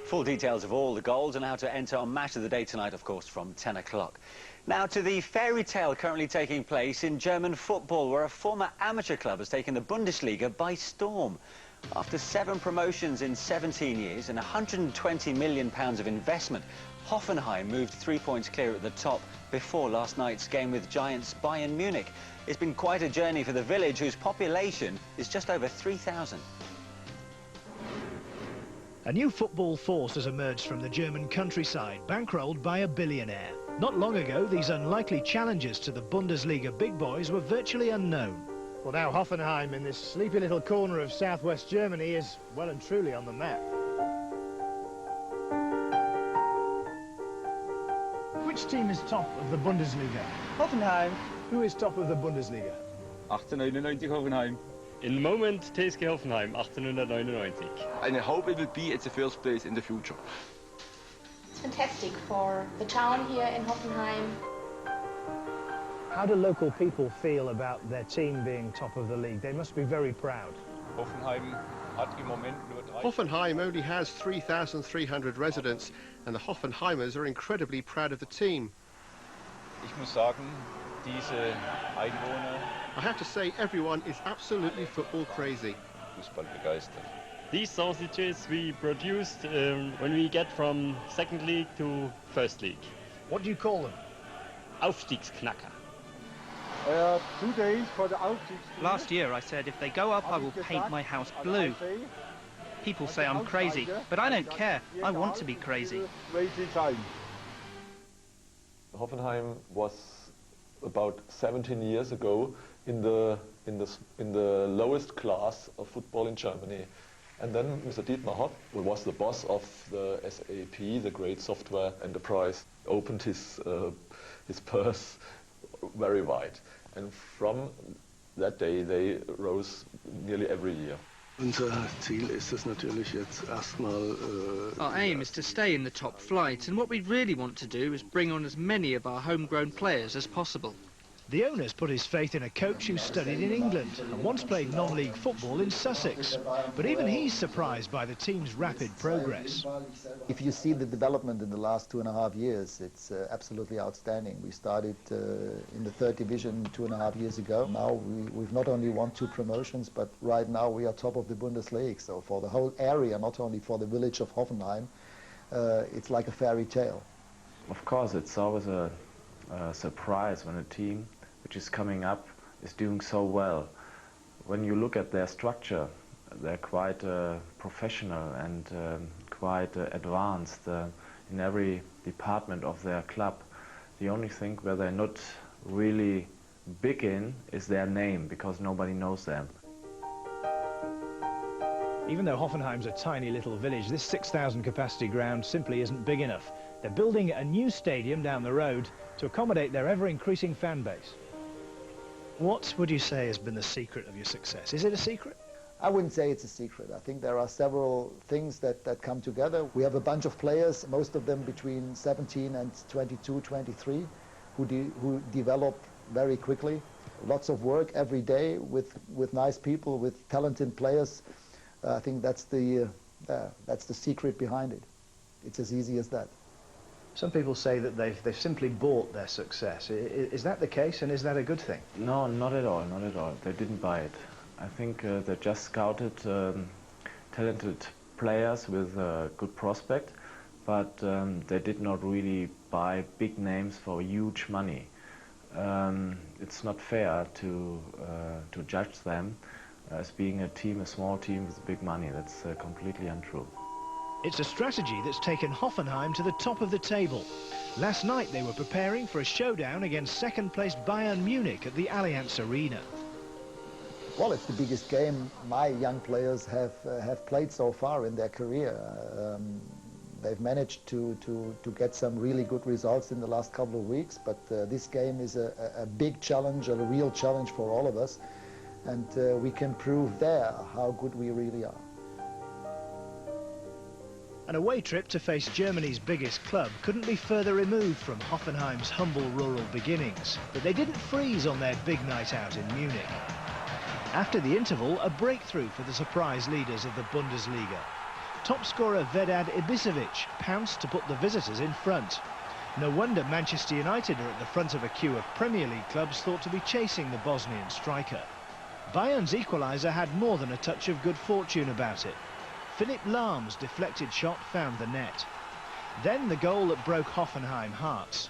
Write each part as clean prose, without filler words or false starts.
Full details of all the goals and how to enter on Match of the Day tonight, of course, from 10 o'clock. Now to the fairy tale currently taking place in German football, where a former amateur club has taken the Bundesliga by storm. After 7 promotions in 17 years and £120 million of investment, Hoffenheim moved 3 points clear at the top before last night's game with giants Bayern Munich. It's been quite a journey for the village, whose population is just over 3,000. A new football force has emerged from the German countryside, bankrolled by a billionaire. Not long ago, these unlikely challengers to the Bundesliga big boys were virtually unknown. Well, now Hoffenheim, in this sleepy little corner of southwest Germany, is well and truly on the map. Which team is top of the Bundesliga? Hoffenheim. Who is top of the Bundesliga? 1899 Hoffenheim. In the moment, TSG Hoffenheim, 1899. And I hope it will be at the first place in the future. It's fantastic for the town here in Hoffenheim. How do local people feel about their team being top of the league? They must be very proud. Hoffenheim only has 3,300 residents, and the Hoffenheimers are incredibly proud of the team. I have to say, everyone is absolutely football crazy. These sausages we produced when we get from second league to first league. What do you call them? Aufstiegsknacker. 2 days for the Last year I said if they go up I will paint my house blue. People say I'm crazy, but I don't care. I want to be crazy. Hoffenheim was about 17 years ago in the lowest class of football in Germany. And then Mr. Dietmar Hopp, who was the boss of the SAP, the great software enterprise, opened his purse very wide. And from that day, they rose nearly every year. Our aim is to stay in the top flight, and what we really want to do is bring on as many of our homegrown players as possible. The owner's put his faith in a coach who studied in England and once played non-league football in Sussex. But even he's surprised by the team's rapid progress. If you see the development in the last 2.5 years, it's absolutely outstanding. We started in the 3rd division 2.5 years ago. Now we've not only won 2 promotions, but right now we are top of the Bundesliga. So for the whole area, not only for the village of Hoffenheim, it's like a fairy tale. Of course, it's always a surprise when a team which is coming up is doing so well. When you look at their structure, they're quite professional and quite advanced in every department of their club. The only thing where they're not really big in is their name, because nobody knows them. Even though Hoffenheim's a tiny little village, this 6,000 capacity ground simply isn't big enough. They're building a new stadium down the road to accommodate their ever-increasing fan base. What would you say has been the secret of your success? Is it a secret? I wouldn't say it's a secret. I think there are several things that come together. We have a bunch of players, most of them between 17 and 22, 23, who develop very quickly. Lots of work every day with nice people, with talented players. I think that's the secret behind it. It's as easy as that. Some people say that they've simply bought their success. Is that the case, and is that a good thing? No, not at all, not at all. They didn't buy it. I think they just scouted talented players with good prospect, but they did not really buy big names for huge money. It's not fair to judge them as being a small team with big money. That's completely untrue. It's a strategy that's taken Hoffenheim to the top of the table. Last night they were preparing for a showdown against second-placed Bayern Munich at the Allianz Arena. Well, it's the biggest game my young players have played so far in their career. They've managed to get some really good results in the last couple of weeks, but this game is a big challenge, a real challenge for all of us, and we can prove there how good we really are. An away trip to face Germany's biggest club couldn't be further removed from Hoffenheim's humble rural beginnings, but they didn't freeze on their big night out in Munich. After the interval, a breakthrough for the surprise leaders of the Bundesliga. Top scorer Vedad Ibisevic pounced to put the visitors in front. No wonder Manchester United are at the front of a queue of Premier League clubs thought to be chasing the Bosnian striker. Bayern's equaliser had more than a touch of good fortune about it. Philipp Lahm's deflected shot found the net. Then the goal that broke Hoffenheim hearts.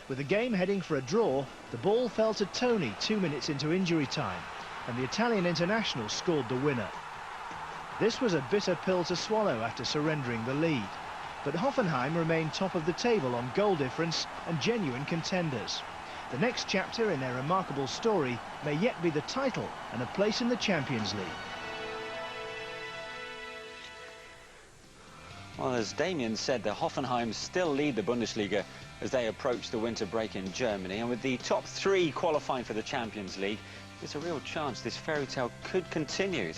With the game heading for a draw, the ball fell to Tony 2 minutes into injury time, and the Italian international scored the winner. This was a bitter pill to swallow after surrendering the lead, but Hoffenheim remained top of the table on goal difference and genuine contenders. The next chapter in their remarkable story may yet be the title and a place in the Champions League. Well, as Damien said, the Hoffenheim still lead the Bundesliga as they approach the winter break in Germany, and with the top 3 qualifying for the Champions League, there's a real chance this fairy tale could continue.